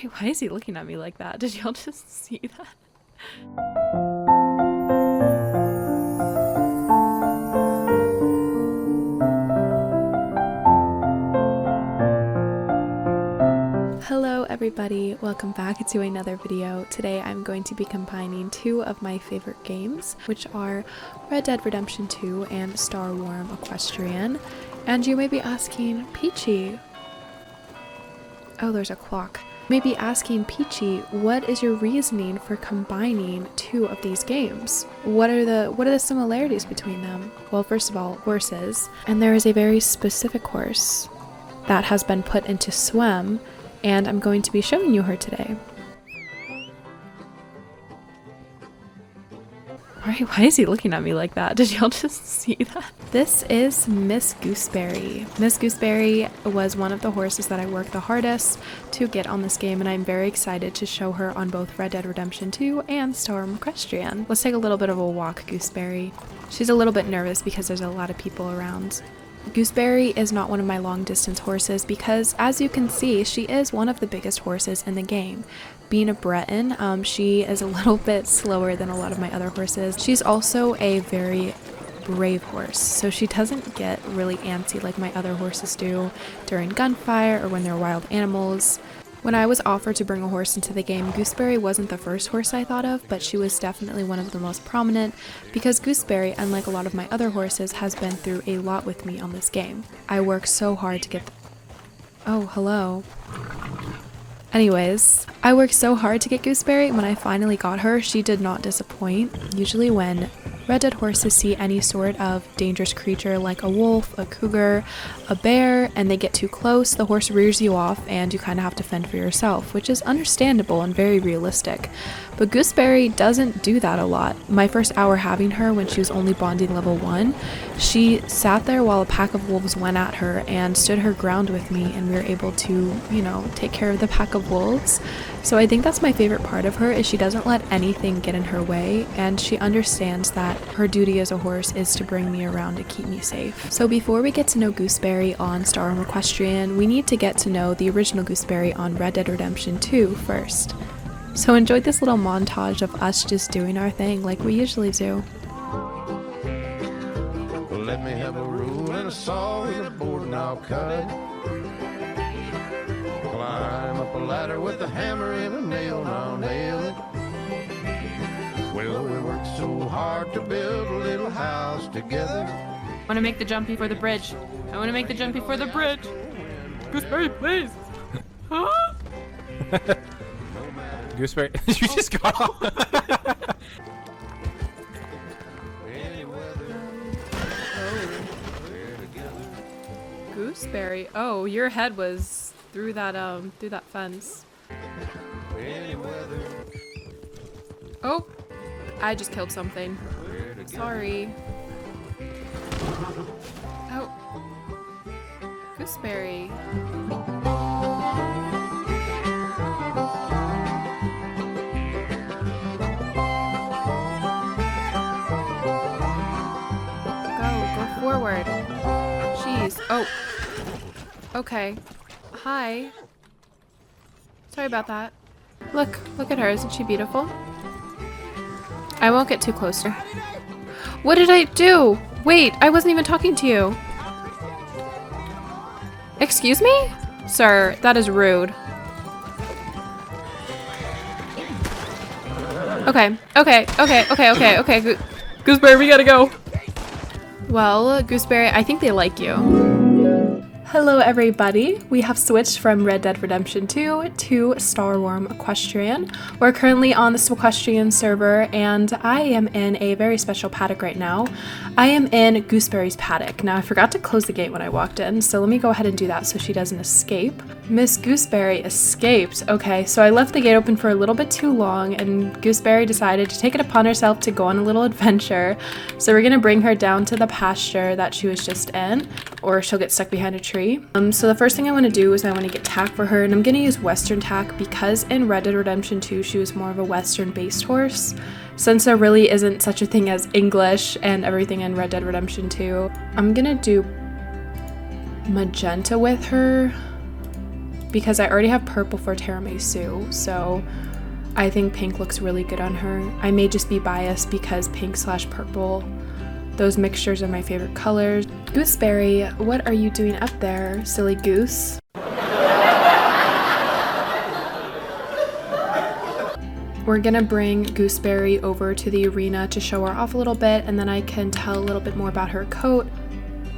Why is he looking at me like that? Did y'all just see that? Hello everybody, welcome back to another video. Today I'm going to be combining two of my favorite games, which are Red Dead Redemption 2 and Star Wars Equestrian. And you may be asking, Peachy, oh there's a clock. You may be asking, Peachy, what is your reasoning for combining two of these games? What are the similarities between them? Well, first of all, horses. And there is a very specific horse that has been put into SWEM, and I'm going to be showing you her today. Why is he looking at me like that? Did y'all just see that? This is Miss Gooseberry. Miss Gooseberry was one of the horses that I worked the hardest to get on this game, and I'm very excited to show her on both Red Dead Redemption 2 and Star Wars Equestrian. Let's take a little bit of a walk, Gooseberry. She's a little bit nervous because there's a lot of people around. Gooseberry is not one of my long distance horses because, as you can see, she is one of the biggest horses in the game. Being a Breton, she is a little bit slower than a lot of my other horses. She's also a very brave horse, so she doesn't get really antsy like my other horses do during gunfire or when they're wild animals. When I was offered to bring a horse into the game, Gooseberry wasn't the first horse I thought of, but she was definitely one of the most prominent because Gooseberry, unlike a lot of my other horses, has been through a lot with me on this game. I worked so hard to get Oh, hello. Anyways, I worked so hard to get Gooseberry, and when I finally got her, she did not disappoint. Usually when Red Dead horses see any sort of dangerous creature like a wolf, a cougar, a bear, and they get too close, the horse rears you off and you kind of have to fend for yourself, which is understandable and very realistic. But Gooseberry doesn't do that a lot. My first hour having her, when she was only bonding level 1, she sat there while a pack of wolves went at her and stood her ground with me, and we were able to, you know, take care of the pack of wolves. So I think that's my favorite part of her, is she doesn't let anything get in her way, and she understands that her duty as a horse is to bring me around to keep me safe. So before we get to know Gooseberry on Star Wars Equestrian, we need to get to know the original Gooseberry on Red Dead Redemption 2 first. So enjoy this little montage of us just doing our thing like we usually do. Well, let me have a rule and a saw and a board and I'll cut it. Climb up a ladder with a hammer and a nail and I'll nail it. Well, we worked so hard to build a little house together. I want to make the jump before the bridge. I want to make the jump before the bridge. Gooseberry, please. Huh? Gooseberry, you just got off. Gooseberry. Oh, your head was through that fence. Oh, I just killed something. Sorry. Oh, Gooseberry. Go forward. Jeez. Oh. Okay. Hi. Sorry about that. Look at her. Isn't she beautiful? I won't get too close to her. What did I do? Wait, I wasn't even talking to you. Excuse me? Sir, that is rude. Okay. Gooseberry, we gotta go. Well, Gooseberry, I think they like you. Hello everybody, we have switched from Red Dead Redemption 2 to Star Wars Equestrian. We're currently on the Equestrian server, and I am in a very special paddock right now. I am in Gooseberry's paddock. Now I forgot to close the gate when I walked in, so let me go ahead and do that so she doesn't escape. Miss Gooseberry escaped. Okay, so I left the gate open for a little bit too long, and Gooseberry decided to take it upon herself to go on a little adventure. So we're gonna bring her down to the pasture that she was just in, or she'll get stuck behind a tree. So the first thing I want to do is I want to get tack for her, and I'm going to use Western tack because in Red Dead Redemption 2 she was more of a Western based horse. Since there really isn't such a thing as English and everything in Red Dead Redemption 2, I'm going to do magenta with her because I already have purple for tiramisu, so I think pink looks really good on her. I may just be biased because pink/purple, those mixtures are my favorite colors. Gooseberry, what are you doing up there, silly goose? We're gonna bring Gooseberry over to the arena to show her off a little bit, and then I can tell a little bit more about her coat.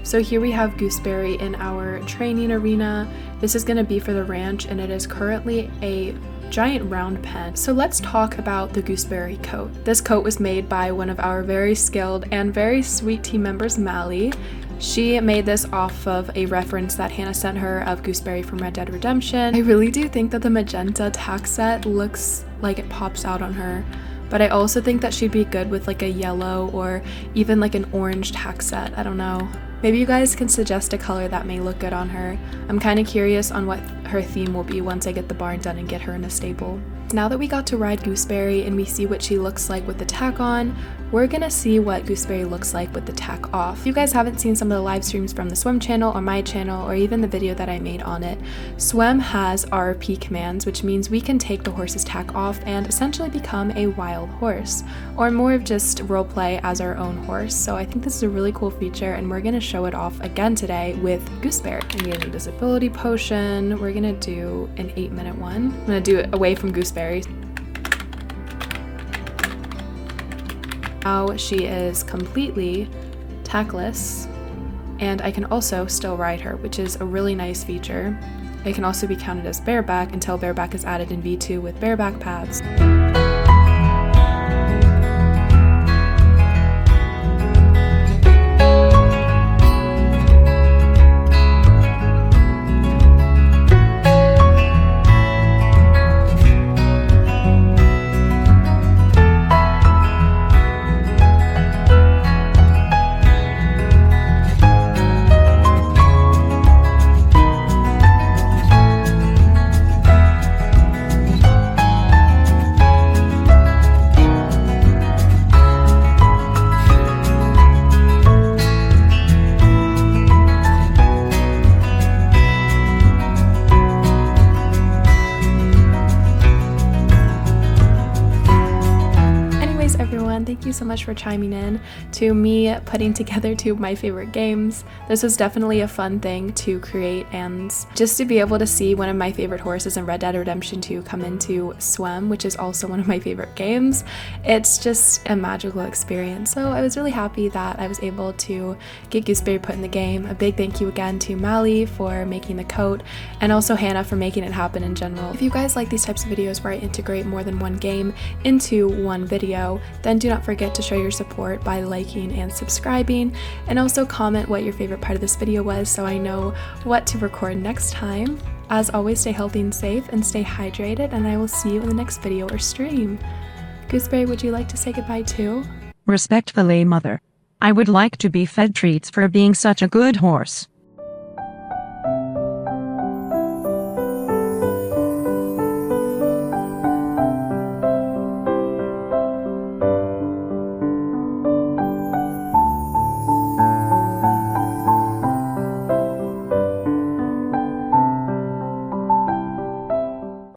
So here we have Gooseberry in our training arena. This is gonna be for the ranch, and it is currently a giant round pen. So let's talk about the Gooseberry coat. This coat was made by one of our very skilled and very sweet team members, Malli. She made this off of a reference that Hannah sent her of Gooseberry from Red Dead Redemption. I really do think that the magenta tack set looks like it pops out on her, but I also think that she'd be good with like a yellow or even like an orange tack set. I don't know. Maybe you guys can suggest a color that may look good on her. I'm kind of curious on what her theme will be once I get the barn done and get her in a stable. Now that we got to ride Gooseberry and we see what she looks like with the tack on, we're gonna see what Gooseberry looks like with the tack off. If you guys haven't seen some of the live streams from the SWEM channel or my channel or even the video that I made on it, SWEM has RP commands, which means we can take the horse's tack off and essentially become a wild horse, or more of just roleplay as our own horse. So I think this is a really cool feature, and we're gonna show it off again today with Gooseberry. I need a disability potion. We're gonna do an 8-minute one. I'm gonna do it away from Gooseberry. Now she is completely tackless, and I can also still ride her, which is a really nice feature. It can also be counted as bareback until bareback is added in V2 with bareback pads. Thank you so much for chiming in to me putting together two of my favorite games. This was definitely a fun thing to create, and just to be able to see one of my favorite horses in Red Dead Redemption 2 come into SWEM, which is also one of my favorite games, it's just a magical experience. So I was really happy that I was able to get Gooseberry put in the game. A big thank you again to Malli for making the coat, and also Hannah for making it happen in general. If you guys like these types of videos where I integrate more than one game into one video, then do not forget to show your support by liking and subscribing, and also comment what your favorite part of this video was so I know what to record next time. As always, stay healthy and safe, and stay hydrated, and I will see you in the next video or stream. Gooseberry, would you like to say goodbye too? Respectfully, Mother. I would like to be fed treats for being such a good horse.